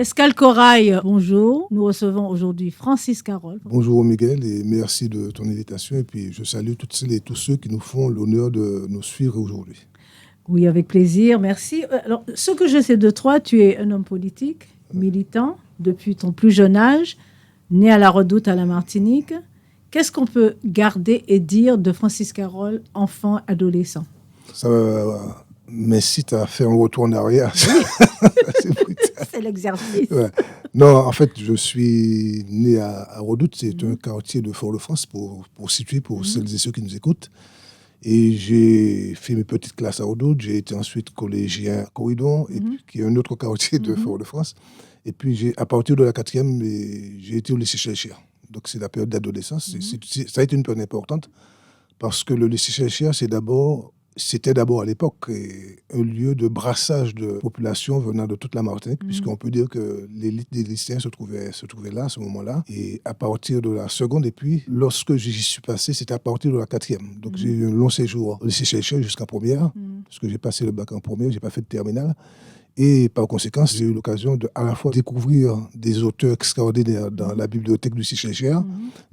Escale Corail, bonjour. Nous recevons aujourd'hui Francis Carole. Bonjour Miguel et merci de ton invitation. Et puis je salue toutes celles et tous ceux qui nous font l'honneur de nous suivre aujourd'hui. Oui, avec plaisir, merci. Alors, ce que je sais de toi, tu es un homme politique, militant, depuis ton plus jeune âge, né à la Redoute à la Martinique. Qu'est-ce qu'on peut garder et dire de Francis Carole, enfant, adolescent? Ça m'incite à faire un retour en arrière. C'est l'exercice. Ouais. Non, en fait, je suis né à Redoute. C'est un quartier de Fort-de-France pour situer pour celles et ceux qui nous écoutent. Et j'ai fait mes petites classes à Redoute. J'ai été ensuite collégien à Corridon, et puis, qui est un autre quartier de Fort-de-France. Et puis, à partir de la 4e, j'ai été au lycée Chelcher. Donc, c'est la période d'adolescence. Ça a été une période importante parce que le lycée Chelcher, c'était d'abord à l'époque un lieu de brassage de population venant de toute la Martinique, puisqu'on peut dire que l'élite des lycéens se trouvait là, à ce moment-là. Et à partir de la seconde, et puis lorsque j'y suis passé, c'était à partir de la 4e. Donc j'ai eu un long séjour au lycée Chelcher jusqu'en première, parce que j'ai passé le bac en première, j'ai pas fait de terminale. Et par conséquent, j'ai eu l'occasion de à la fois découvrir des auteurs extraordinaires dans la bibliothèque du lycée Chelcher,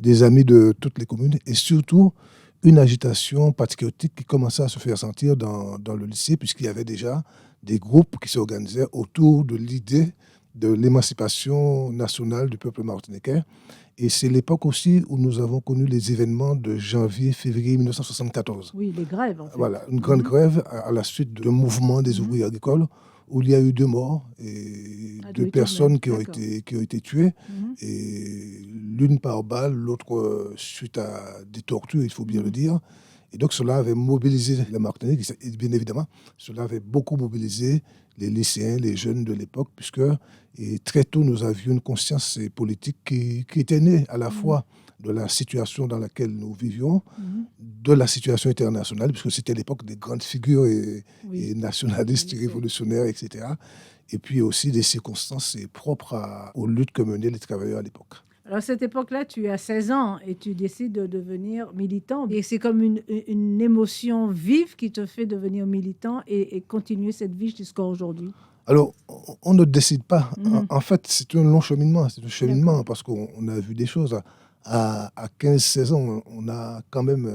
des amis de toutes les communes, et surtout une agitation patriotique qui commençait à se faire sentir dans le lycée, puisqu'il y avait déjà des groupes qui s'organisaient autour de l'idée de l'émancipation nationale du peuple martiniquais. Et c'est l'époque aussi où nous avons connu les événements de janvier-février 1974. Oui, les grèves, en fait. Voilà, une grande grève à la suite d'un mouvement des ouvriers agricoles où il y a eu 2 morts et 2 personnes qui ont été tuées, et l'une par balle, l'autre suite à des tortures, il faut bien le dire. Et donc cela avait mobilisé la Martinique, et bien évidemment, cela avait beaucoup mobilisé les lycéens, les jeunes de l'époque, puisque très tôt nous avions une conscience politique qui était née à la fois de la situation dans laquelle nous vivions, de la situation internationale, puisque c'était l'époque des grandes figures et nationalistes, révolutionnaires, etc. Et puis aussi des circonstances propres aux luttes que menaient les travailleurs à l'époque. Alors, à cette époque-là, tu as 16 ans et tu décides de devenir militant. Et c'est comme une émotion vive qui te fait devenir militant et continuer cette vie jusqu'à aujourd'hui. Alors, on ne décide pas. En fait, c'est un long cheminement. C'est un cheminement parce qu'on a vu des choses. À 15-16 ans, on a quand même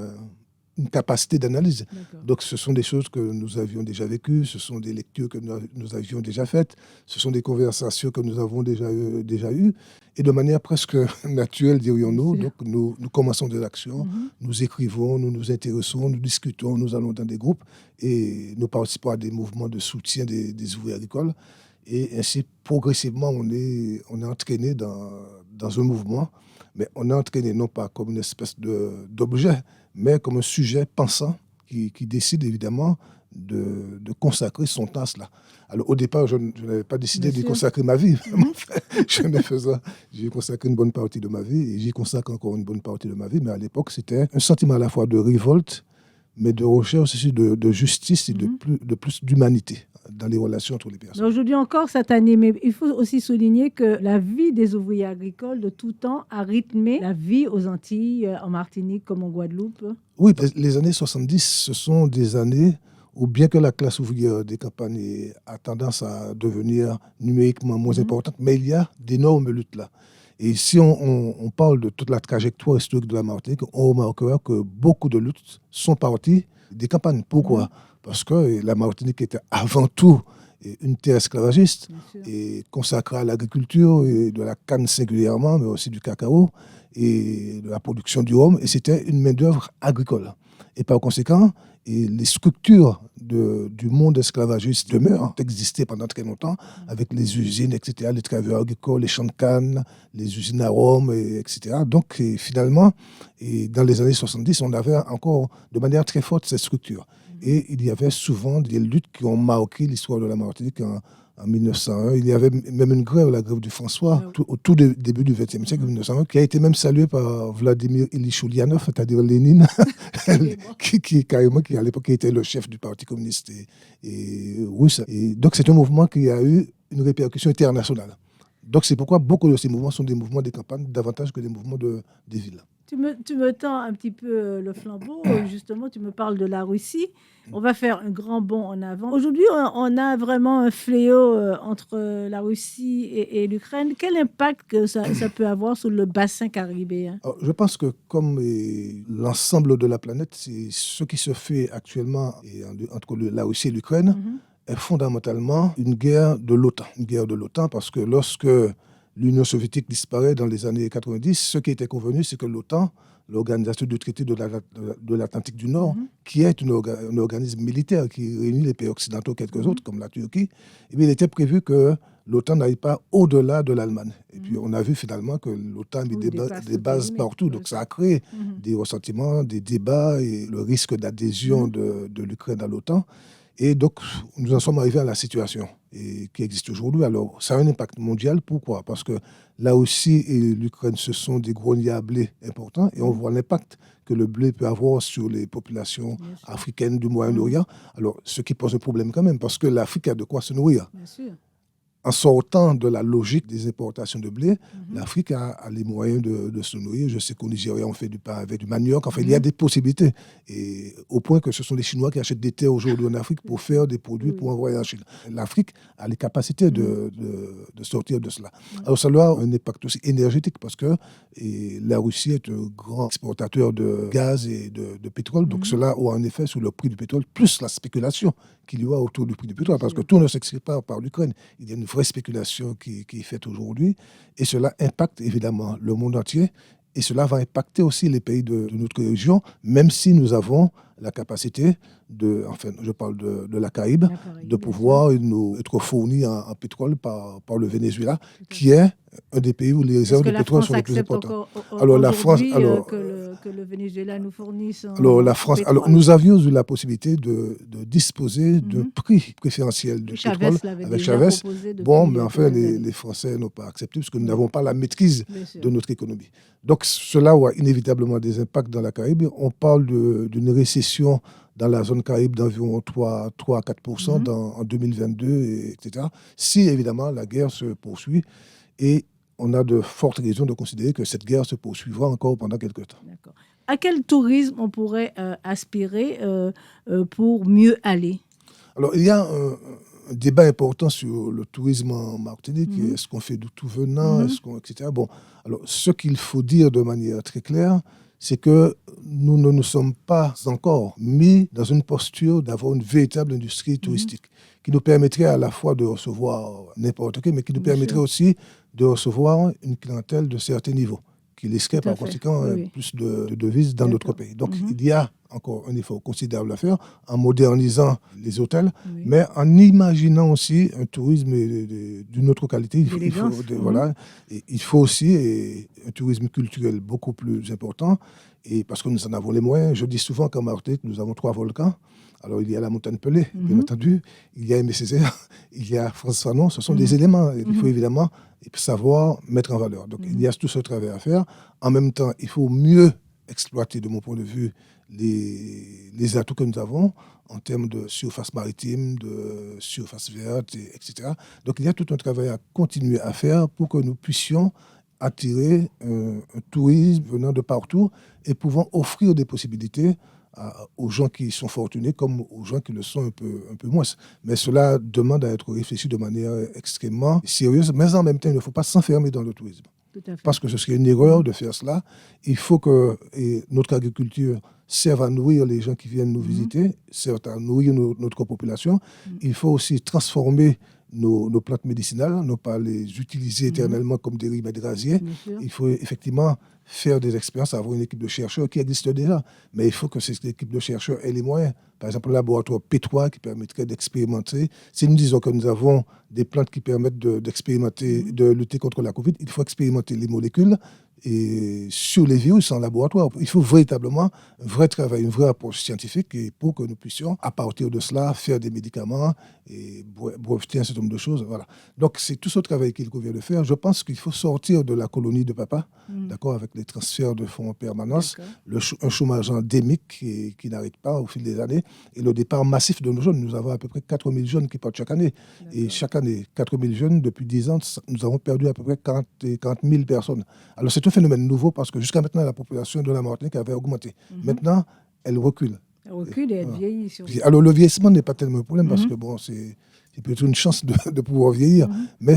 une capacité d'analyse. Donc, ce sont des choses que nous avions déjà vécues, ce sont des lectures que nous avions déjà faites, ce sont des conversations que nous avons déjà eues. Et de manière presque naturelle, dirions-nous, donc nous commençons des actions, nous écrivons, nous nous intéressons, nous discutons, nous allons dans des groupes et nous participons à des mouvements de soutien des ouvriers agricoles. Et ainsi, progressivement, on est entraîné dans un mouvement, mais on est entraîné non pas comme une espèce d'objet, mais comme un sujet pensant qui décide évidemment de consacrer son temps à cela. Alors au départ, je n'avais pas décidé de consacrer ma vie. J'ai consacré une bonne partie de ma vie et j'y consacre encore une bonne partie de ma vie. Mais à l'époque, c'était un sentiment à la fois de révolte, mais de recherche aussi de justice et de plus d'humanité dans les relations entre les personnes. Aujourd'hui encore, ça t'anime. Mais il faut aussi souligner que la vie des ouvriers agricoles de tout temps a rythmé la vie aux Antilles, en Martinique comme en Guadeloupe. Oui, les années 70, ce sont des années où bien que la classe ouvrière des campagnes a tendance à devenir numériquement moins importante, mais il y a d'énormes luttes là. Et si on parle de toute la trajectoire historique de la Martinique, on remarquera que beaucoup de luttes sont parties des campagnes. Pourquoi ? Parce que la Martinique était avant tout une terre esclavagiste et consacrée à l'agriculture, et de la canne singulièrement, mais aussi du cacao et de la production du rhum. Et c'était une main-d'œuvre agricole. Et par conséquent, les structures du monde esclavagiste demeurent, existaient pendant très longtemps, avec les usines, etc., les travailleurs agricoles, les champs de canne, les usines à rhum, etc. Donc, finalement, dans les années 70, on avait encore de manière très forte ces structures. Et il y avait souvent des luttes qui ont marqué l'histoire de la Martinique en 1901. Il y avait même une grève, la grève du François, au tout début du XXe siècle, 1901, qui a été même saluée par Vladimir Ilyich Ulyanov, c'est-à-dire Lénine, qui à l'époque était le chef du Parti communiste et russe. Et donc c'est un mouvement qui a eu une répercussion internationale. Donc c'est pourquoi beaucoup de ces mouvements sont des mouvements des campagnes davantage que des mouvements des villes. Tu me tends un petit peu le flambeau. Justement, tu me parles de la Russie. On va faire un grand bond en avant. Aujourd'hui, on a vraiment un fléau entre la Russie et l'Ukraine. Quel impact que ça peut avoir sur le bassin caribéen? Alors, je pense que comme l'ensemble de la planète, c'est ce qui se fait actuellement entre la Russie et l'Ukraine Mhm. est fondamentalement une guerre de l'OTAN. Une guerre de l'OTAN parce que lorsque l'Union soviétique disparaît dans les années 90, ce qui était convenu, c'est que l'OTAN, l'Organisation du traité de l'Atlantique du Nord, Mhm. qui est un organisme militaire qui réunit les pays occidentaux, quelques Mhm. autres, comme la Turquie, eh bien, il était prévu que l'OTAN n'aille pas au-delà de l'Allemagne. Et puis, on a vu finalement que l'OTAN a mis Oui, dépasse des toutes les bases limites. partout. Ouais, Donc, ça ça. a créé Mhm. des ressentiments, des débats et le risque d'adhésion Mhm. de l'Ukraine à l'OTAN. Et donc, nous en sommes arrivés à la situation qui existe aujourd'hui. Alors, ça a un impact mondial. Pourquoi? Parce que là aussi, et l'Ukraine, ce sont des greniers à blé importants et on voit l'impact que le blé peut avoir sur les populations Bien sûr. africaines du Moyen-Orient. Alors, ce qui pose un problème quand même, parce que l'Afrique a de quoi se nourrir. Bien sûr. En sortant de la logique des importations de blé, Mhm. l'Afrique a les moyens de se nourrir. Je sais qu'au Nigeria, on fait du pain avec du manioc. Enfin, il y a Mhm. des possibilités. Et au point que ce sont les Chinois qui achètent des terres aujourd'hui en Afrique pour faire des produits Oui. pour envoyer en Chine. L'Afrique a les capacités Mhm. de sortir de cela. Mhm. Alors, ça a un impact aussi énergétique parce que la Russie est un grand exportateur de gaz et de pétrole. Donc, Mhm. cela a un effet sur le prix du pétrole, plus la spéculation qu'il y a autour du prix du pétrole. Bien Parce que sûr. tout ne s'explique pas par l'Ukraine. Il y a une vraie spéculation qui est faite aujourd'hui et cela impacte évidemment le monde entier et cela va impacter aussi les pays de notre région, même si nous avons la capacité enfin, je parle de la Caraïbe, La Caraïbe, de bien sûr. pouvoir être fournis en pétrole par le Venezuela, Tout à qui fait. est un des pays où les Est-ce réserves que de la pétrole France sont les plus accepte importantes. encore Alors la France, aujourd'hui que le Venezuela nous fournisse la en France, alors pétrole? nous avions eu la possibilité de disposer d'un Mhm. prix préférentiel du Oui, Chavez pétrole l'avait avec déjà Chavez. proposé Bon, depuis mais enfin, quelques années. les Français n'ont pas accepté parce que nous Oui, n'avons pas la maîtrise bien sûr. de notre économie. Donc cela a inévitablement des impacts dans la Caraïbe. On parle d'une récession dans la zone Caraïbe d'environ 3 à 4% Mhm. en 2022, etc. Si évidemment la guerre se poursuit et on a de fortes raisons de considérer que cette guerre se poursuivra encore pendant quelques temps. D'accord. À quel tourisme on pourrait aspirer pour mieux aller? Alors, il y a un débat important sur le tourisme en Martinique. Mhm. Est-ce qu'on fait du tout venant, Mhm. etc. Bon, alors, ce qu'il faut dire de manière très claire, c'est que nous ne nous sommes pas encore mis dans une posture d'avoir une véritable industrie Mhm. touristique qui nous permettrait à la fois de recevoir n'importe qui, mais qui nous Bien permettrait sûr. aussi de recevoir une clientèle de certains niveaux, qui laisserait Tout à par fait. conséquent Oui, oui. plus de devises dans notre D'accord. pays. Donc, Mhm. il y a encore un effort considérable à faire en modernisant les hôtels, Oui. mais en imaginant aussi un tourisme d'une autre qualité. D'élégance. Mhm. Voilà, et il faut aussi un tourisme culturel beaucoup plus important, et parce que nous en avons les moyens. Je dis souvent qu'en Martinique, nous avons 3 volcans. Alors, il y a la montagne Pelée, bien Mhm. entendu, il y a Aimé Césaire, il y a François Fanon. Ce sont des Mhm. éléments. Il faut Mhm. évidemment savoir mettre en valeur. Donc, il Mhm. y a tout ce travail à faire. En même temps, il faut mieux exploiter, de mon point de vue, les atouts que nous avons en termes de surface maritime, de surface verte, etc. Donc, il y a tout un travail à continuer à faire pour que nous puissions attirer un tourisme venant de partout et pouvant offrir des possibilités aux gens qui sont fortunés comme aux gens qui le sont un peu moins. Mais cela demande à être réfléchi de manière extrêmement sérieuse, mais en même temps, il ne faut pas s'enfermer dans le tourisme. Tout à fait. Parce que ce serait une erreur de faire cela. Il faut que notre agriculture serve à nourrir les gens qui viennent nous visiter, serve à nourrir notre population. Il faut aussi transformer nos plantes médicinales, non pas les utiliser éternellement comme des remèdes gaziers. Bien sûr. Il faut effectivement faire des expériences, avoir une équipe de chercheurs qui existe déjà. Mais il faut que cette équipe de chercheurs ait les moyens. Par exemple, le laboratoire P3 qui permettrait d'expérimenter. Si nous disons que nous avons des plantes qui permettent d'expérimenter, de lutter contre la Covid, il faut expérimenter les molécules et sur les virus en laboratoire. Il faut véritablement un vrai travail, une vraie approche scientifique et pour que nous puissions, à partir de cela, faire des médicaments et breveter un certain nombre de choses. Voilà. Donc, c'est tout ce travail qu'il convient de faire. Je pense qu'il faut sortir de la colonie de papa, d'accord, avec les transferts de fonds en permanence, un chômage endémique qui n'arrête pas au fil des années et le départ massif de nos jeunes. Nous avons à peu près 4 000 jeunes qui partent chaque année. Et chaque année, 4 000 jeunes, depuis 10 ans, nous avons perdu à peu près 40 000 personnes. Alors, c'est un phénomène nouveau parce que jusqu'à maintenant, la population de la Martinique avait augmenté. Maintenant, elle recule. Elle recule et elle vieillit. Surtout. Alors, le vieillissement n'est pas tellement un problème parce que bon, c'est peut-être une chance de pouvoir vieillir. Mais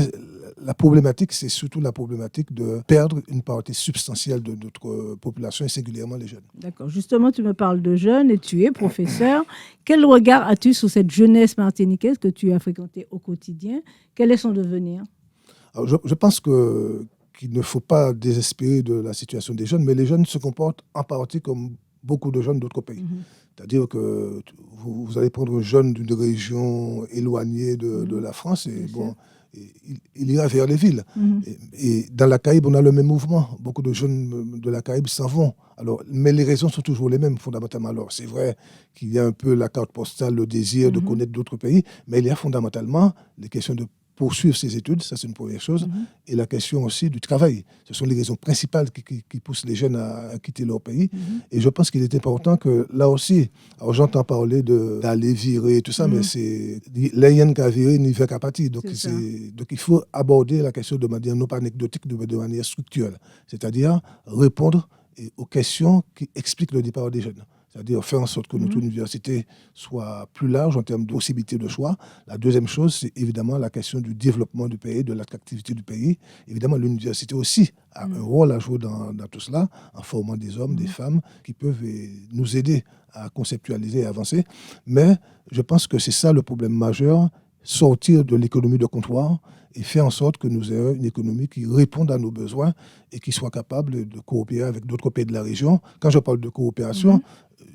la problématique, c'est surtout la problématique de perdre une partie substantielle de notre population et singulièrement les jeunes. D'accord. Justement, tu me parles de jeunes et tu es professeur. Quel regard as-tu sur cette jeunesse martiniquaise que tu as fréquentée au quotidien? Quel est son devenir? Alors, je pense qu'il ne faut pas désespérer de la situation des jeunes, mais les jeunes se comportent en partie comme beaucoup de jeunes d'autres pays. C'est-à-dire que vous allez prendre un jeune d'une région éloignée de la France et bon, il ira vers les villes. Et dans la Caraïbe, on a le même mouvement. Beaucoup de jeunes de la Caraïbe s'en vont. Alors, mais les raisons sont toujours les mêmes, fondamentalement. Alors, c'est vrai qu'il y a un peu la carte postale, le désir de connaître d'autres pays, mais il y a fondamentalement les questions de poursuivre ses études, ça c'est une première chose, et la question aussi du travail. Ce sont les raisons principales qui poussent les jeunes à quitter leur pays. Et je pense qu'il est important que là aussi, alors j'entends parler d'aller virer, tout ça, mais c'est l'ayant qu'à virer, n'y fait qu'à partir. Donc il faut aborder la question de manière non pas anecdotique, de manière structurelle. C'est-à-dire répondre aux questions qui expliquent le départ des jeunes. C'est-à-dire faire en sorte que notre université soit plus large en termes de possibilités de choix. La deuxième chose, c'est évidemment la question du développement du pays, de l'attractivité du pays. Évidemment, l'université aussi a un rôle à jouer dans tout cela, en formant des hommes, des femmes qui peuvent nous aider à conceptualiser et avancer. Mais je pense que c'est ça le problème majeur, sortir de l'économie de comptoir et faire en sorte que nous ayons une économie qui réponde à nos besoins et qui soit capable de coopérer avec d'autres pays de la région. Quand je parle de coopération,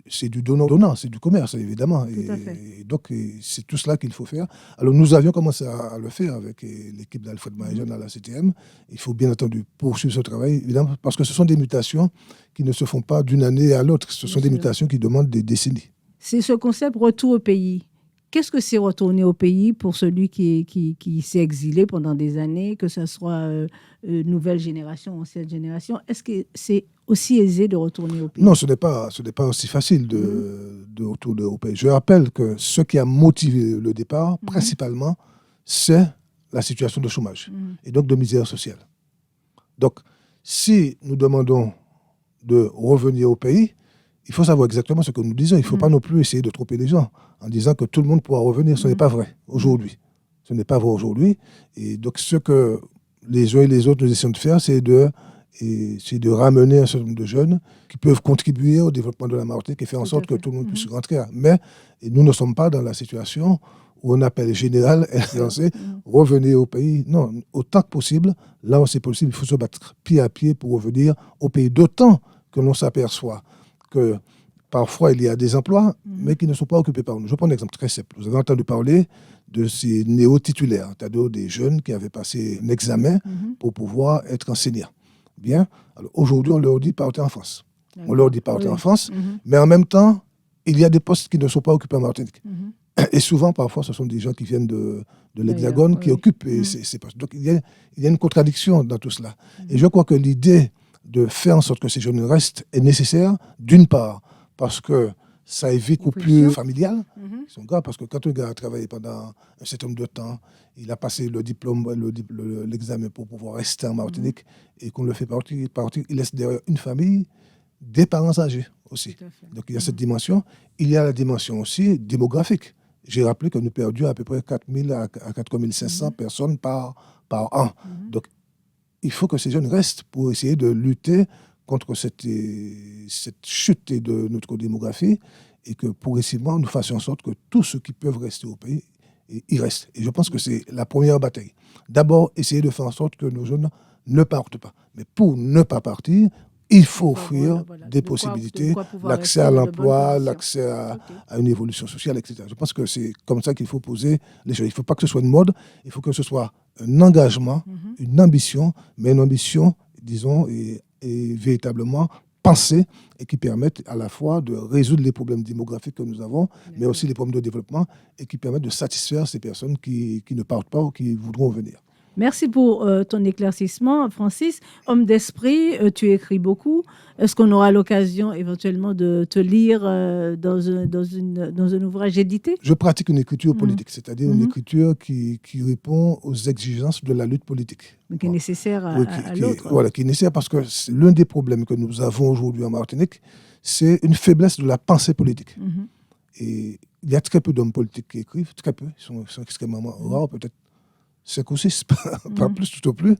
c'est du donnant-donnant, c'est du commerce, évidemment. Et donc, c'est tout cela qu'il faut faire. Alors, nous avions commencé à le faire avec l'équipe d'Alfred Marie-Jeanne à la CTM. Il faut bien entendu poursuivre ce travail, évidemment, parce que ce sont des mutations qui ne se font pas d'une année à l'autre. Ce sont des mutations qui demandent des décennies. C'est ce concept retour au pays. Qu'est-ce que c'est retourner au pays pour celui qui s'est exilé pendant des années, que ce soit nouvelle génération, ancienne génération? Est-ce que c'est aussi aisé de retourner au pays? Non, ce n'est pas aussi facile de retourner au pays. Je rappelle que ce qui a motivé le départ, principalement, c'est la situation de chômage et donc de misère sociale. Donc, si nous demandons de revenir au pays, il faut savoir exactement ce que nous disons. Il ne faut pas non plus essayer de tromper les gens en disant que tout le monde pourra revenir. Ce n'est pas vrai aujourd'hui. Ce n'est pas vrai aujourd'hui. Et donc, ce que les uns et les autres nous essayons de faire, c'est de ramener un certain nombre de jeunes qui peuvent contribuer au développement de la Martinique et faire en sorte que tout le monde puisse rentrer. Mais nous ne sommes pas dans la situation où on appelle général et lancé revenir au pays. Non, autant que possible, là où c'est possible, il faut se battre pied à pied pour revenir au pays. D'autant que l'on s'aperçoit que parfois, il y a des emplois, mais qui ne sont pas occupés par nous. Je prends un exemple très simple. Vous avez entendu parler de ces néo-titulaires, c'est-à-dire des jeunes qui avaient passé un examen pour pouvoir être enseignants. Bien. Alors, aujourd'hui, on leur dit partez en France. On leur dit partez en France, mais en même temps, il y a des postes qui ne sont pas occupés en Martinique. Et souvent, parfois, ce sont des gens qui viennent de l'Hexagone qui occupent ces postes. Donc, il y a une contradiction dans tout cela. Et je crois que l'idée de faire en sorte que ces jeunes restent est nécessaire, d'une part, parce que ça évite les coupures familiales, qui sont graves, parce que quand un gars a travaillé pendant un certain nombre de temps, il a passé le diplôme, l'examen pour pouvoir rester en Martinique, et qu'on le fait partir, il laisse derrière une famille, des parents âgés aussi. Donc il y a cette dimension. Il y a la dimension aussi démographique. J'ai rappelé que nous perdions à peu près 4 000 à 4 500 personnes par an. Donc, il faut que ces jeunes restent pour essayer de lutter contre cette chute de notre démographie et que progressivement, nous fassions en sorte que tous ceux qui peuvent rester au pays, y restent. Et je pense que c'est la première bataille. D'abord, essayer de faire en sorte que nos jeunes ne partent pas. Mais pour ne pas partir, il faut offrir des possibilités, l'accès à l'emploi, l'accès à une évolution sociale, etc. Je pense que c'est comme ça qu'il faut poser les choses. Il ne faut pas que ce soit une mode, il faut que ce soit un engagement, une ambition, mais une ambition, disons, et véritablement pensée et qui permette à la fois de résoudre les problèmes démographiques que nous avons, mais aussi les problèmes de développement et qui permettent de satisfaire ces personnes qui ne partent pas ou qui voudront venir. Merci pour ton éclaircissement, Francis. Homme d'esprit, tu écris beaucoup. Est-ce qu'on aura l'occasion éventuellement de te lire dans un ouvrage édité? Je pratique une écriture politique, c'est-à-dire une écriture qui répond aux exigences de la lutte politique. Mais qui est nécessaire à l'autre. Voilà, qui est nécessaire parce que l'un des problèmes que nous avons aujourd'hui en Martinique, c'est une faiblesse de la pensée politique. Et il y a très peu d'hommes politiques qui écrivent, très peu, ils sont extrêmement rares, peut-être 5 ou 6, pas plus, tout au plus.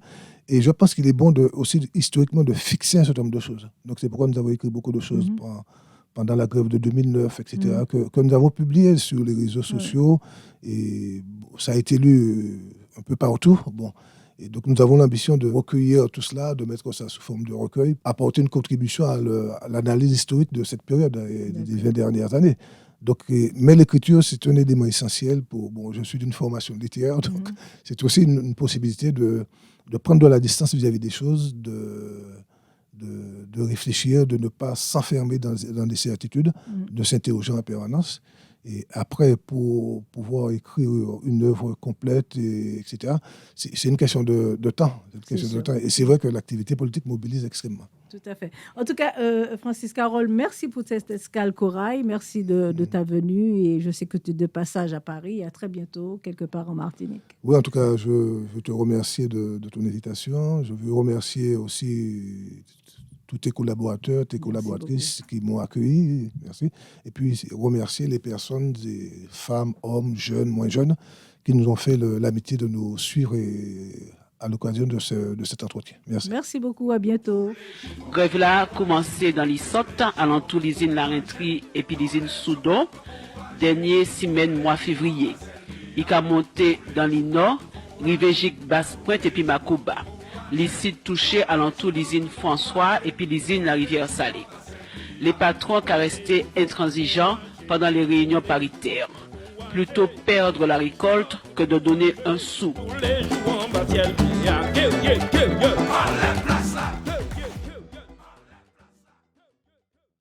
Et je pense qu'il est bon aussi historiquement de fixer un certain nombre de choses. Donc c'est pourquoi nous avons écrit beaucoup de choses pendant la grève de 2009, etc., que nous avons publié sur les réseaux sociaux. Et ça a été lu un peu partout. Bon. Et donc nous avons l'ambition de recueillir tout cela, de mettre ça sous forme de recueil, apporter une contribution à l'analyse historique de cette période des 20 dernières années. Donc, mais l'écriture, c'est un élément essentiel pour... Bon, je suis d'une formation littéraire, donc c'est aussi une possibilité de prendre de la distance vis-à-vis des choses, de réfléchir, de ne pas s'enfermer dans des certitudes, de s'interroger en permanence. Et après, pour pouvoir écrire une œuvre complète, etc., c'est une question de temps. Et c'est vrai que l'activité politique mobilise extrêmement. Tout à fait. En tout cas, Francis Carole, merci pour cette escale Corail. Merci de ta venue. Et je sais que tu es de passage à Paris. À très bientôt, quelque part en Martinique. Oui, en tout cas, je veux te remercier de ton invitation. Je veux remercier aussi tous tes collaborateurs, tes collaboratrices qui m'ont accueilli. Merci. Et puis, remercier les personnes, des femmes, hommes, jeunes, moins jeunes, qui nous ont fait l'amitié de nous suivre à l'occasion de cet entretien. Merci. Merci beaucoup, à bientôt. Grève là a commencé dans les sortes, alentour l'usine Larenterie et puis l'usine Soudon, dernier semaine mois février. Il a monté dans les nord, Rivégique, Basse-Pointe et puis Macouba. Les sites touchés alentour l'usine François et puis l'usine La Rivière-Salée. Les patrons qui resté intransigeants pendant les réunions paritaires. Plutôt perdre la récolte que de donner un sou.